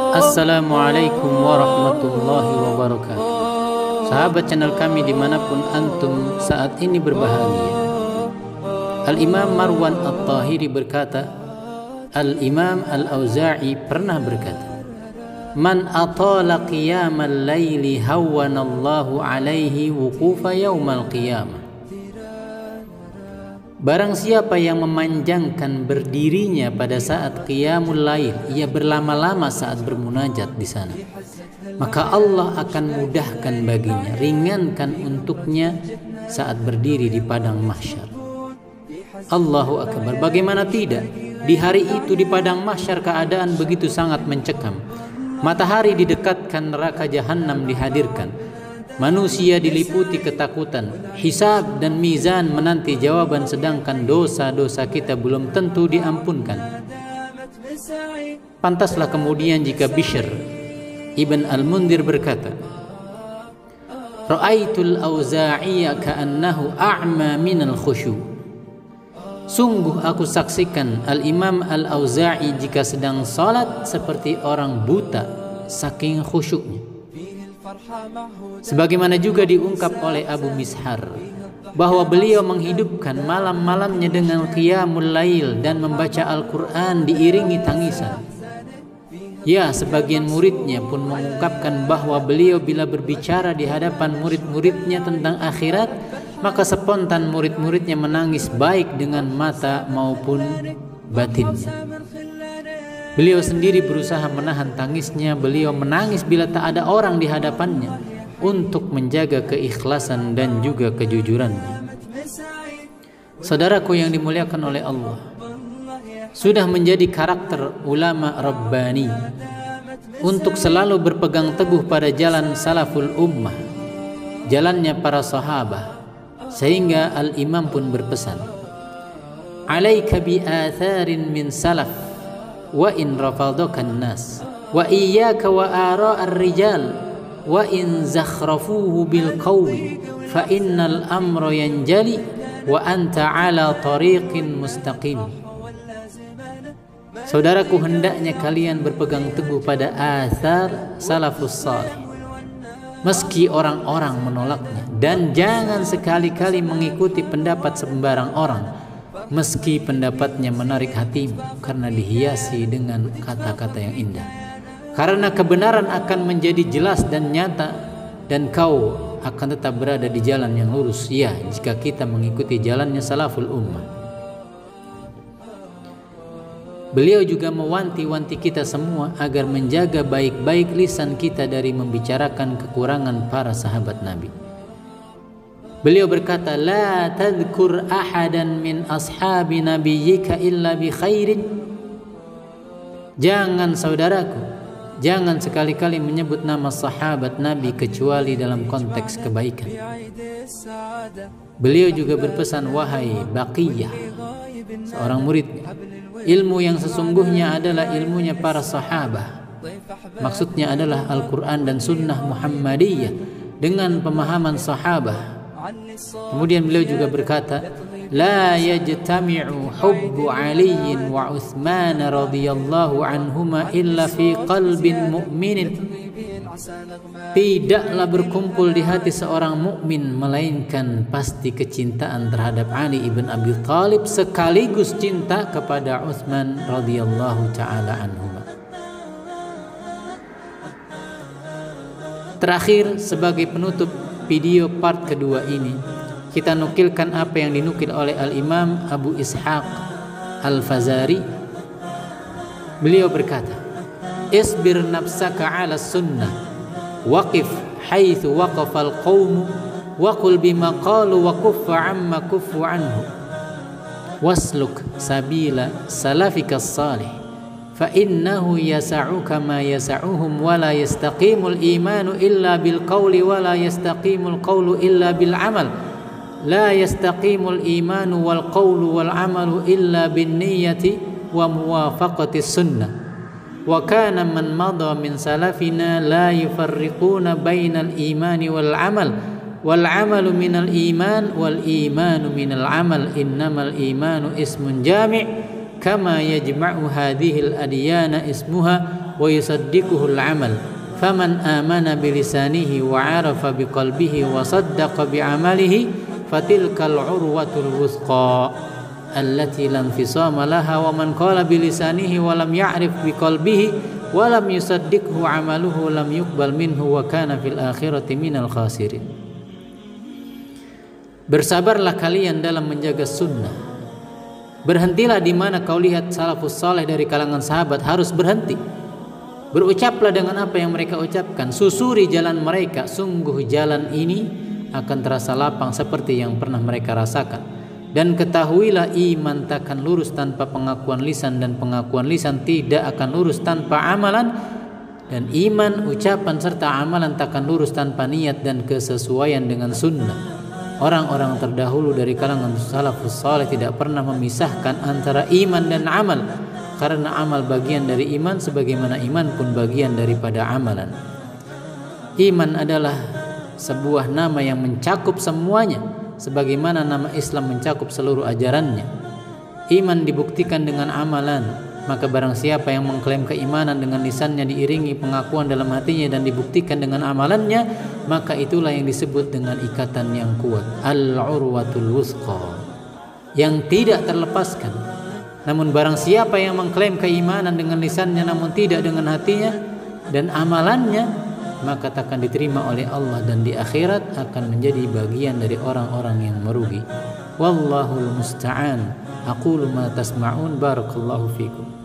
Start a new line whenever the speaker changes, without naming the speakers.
Assalamualaikum warahmatullahi wabarakatuh. Sahabat channel kami dimanapun antum saat ini berbahagia. Al-Imam Marwan At-Tahiri berkata, Al-Imam Al-Auza'i pernah berkata, Man atala qiyamal layli hawwanallahu alaihi wuqufa yaumal qiyamah. Barang siapa yang memanjangkan berdirinya pada saat qiyamul lail, ia berlama-lama saat bermunajat di sana, maka Allah akan mudahkan baginya, ringankan untuknya saat berdiri di padang mahsyar. Allahu akbar. Bagaimana tidak? Di hari itu di padang mahsyar keadaan begitu sangat mencekam. Matahari didekatkan, neraka jahanam dihadirkan. Manusia diliputi ketakutan, hisab dan mizan menanti jawaban, sedangkan dosa-dosa kita belum tentu diampunkan. Pantaslah kemudian jika Bishr Ibn Al-Mundhir berkata, Ra'aitul Auza'iya ka'annahu a'ma minal khusyu'. Sungguh aku saksikan Al-Imam Al-Auza'i jika sedang salat seperti orang buta saking khusyuknya. Sebagaimana juga diungkap oleh Abu Mishar bahwa beliau menghidupkan malam-malamnya dengan qiyamul lail dan membaca Al-Quran diiringi tangisan. Ya, sebagian muridnya pun mengungkapkan bahwa beliau bila berbicara di hadapan murid-muridnya tentang akhirat, maka spontan murid-muridnya menangis baik dengan mata maupun batin. Beliau sendiri berusaha menahan tangisnya. Beliau menangis bila tak ada orang di hadapannya untuk menjaga keikhlasan dan juga kejujurannya. Saudaraku yang dimuliakan oleh Allah, sudah menjadi karakter ulama Rabbani untuk selalu berpegang teguh pada jalan salaful ummah, jalannya para sahabat, sehingga Al-Imam pun berpesan, Alaika bi atharin min salaf wa in rafadakan nas wa iyyaka wa ara'ar rijal wa in zakhrafuhu bil qawli fa innal amra yanjali wa anta ala tariqin mustaqim. Saudaraku, hendaknya kalian berpegang teguh pada athar salafus salih meski orang-orang menolaknya, dan jangan sekali-kali mengikuti pendapat sembarang orang meski pendapatnya menarik hatimu karena dihiasi dengan kata-kata yang indah. Karena kebenaran akan menjadi jelas dan nyata, dan kau akan tetap berada di jalan yang lurus, ya, jika kita mengikuti jalannya salaful ummah. Beliau juga mewanti-wanti kita semua agar menjaga baik-baik lisan kita dari membicarakan kekurangan para sahabat Nabi. Beliau berkata, La tadhkur ahadan min ashabi nabiyyika illa bi khairin. Jangan, saudaraku, jangan sekali-kali menyebut nama sahabat Nabi kecuali dalam konteks kebaikan. Beliau juga berpesan, wahai Baqiyah, seorang muridnya, ilmu yang sesungguhnya adalah ilmunya para sahabat. Maksudnya adalah Al-Quran dan Sunnah Muhammadiyah dengan pemahaman sahabat. Kemudian beliau juga berkata, La yajtami'u hubbu Aliyin wa Uthman radhiyallahu anhuma illa fi qalbin mu'minin. Tidaklah berkumpul di hati seorang mukmin melainkan pasti kecintaan terhadap Ali ibn Abi Thalib sekaligus cinta kepada Uthman radhiyallahu ta'ala anhuma. Terakhir, sebagai penutup video part kedua ini, kita nukilkan apa yang dinukil oleh Al-Imam Abu Ishaq Al-Fazari. Beliau berkata, Isbir nafsaka ala sunnah, waqif haithu waqafal qawmu, waqul bima qalu wa kuffa amma kuffu anhu, wasluk sabila salafika salih, fa innahu yasa'uka ma yasa'uhum wa la yastaqimul imanu illa bil qawli wa la yastaqimul qawlu illa bil amal, la yastaqimul imanu wal qawlu wal amalu illa bin niyyati wa muwafaqati sunnah, wa kana man madha min salafina la yufarriquna bainal imani wal amal, wal amalu minal iman wal imanu minal amal, innamal imanu ismun jami' kama yajma'u hadhil adyana ismuha wa yusaddiquhu al-amal. Faman amana bilisanihi wa 'arafa biqalbihi wa saddaqa bi'amalihi fatilkal 'urwatul wuthqa allati lam fisama laha. Wa man qala bilisanihi wa lam ya'rif biqalbihi wa lam yusaddiqhu 'amaluhu lam yuqbal minhu wa kana fil akhirati minal khasirin. Bersabarlah kalian dalam menjaga sunnah. Berhentilah di mana kau lihat salafus saleh dari kalangan sahabat harus berhenti. Berucaplah dengan apa yang mereka ucapkan. Susuri jalan mereka. Sungguh jalan ini akan terasa lapang seperti yang pernah mereka rasakan. Dan ketahuilah iman takkan lurus tanpa pengakuan lisan, dan pengakuan lisan tidak akan lurus tanpa amalan. Dan iman, ucapan serta amalan takkan lurus tanpa niat dan kesesuaian dengan sunnah. Orang-orang terdahulu dari kalangan salafus saleh tidak pernah memisahkan antara iman dan amal, karena amal bagian dari iman sebagaimana iman pun bagian daripada amalan. Iman adalah sebuah nama yang mencakup semuanya, sebagaimana nama Islam mencakup seluruh ajarannya. Iman dibuktikan dengan amalan, maka barang siapa yang mengklaim keimanan dengan lisannya diiringi pengakuan dalam hatinya dan dibuktikan dengan amalannya, maka itulah yang disebut dengan ikatan yang kuat, al-urwatul wuthqa, yang tidak terlepaskan. Namun barang siapa yang mengklaim keimanan dengan lisannya namun tidak dengan hatinya dan amalannya, maka takkan diterima oleh Allah dan di akhirat akan menjadi bagian dari orang-orang yang merugi. Wallahul musta'an. Aqulu ma tasma'un. Barakallahu fikum.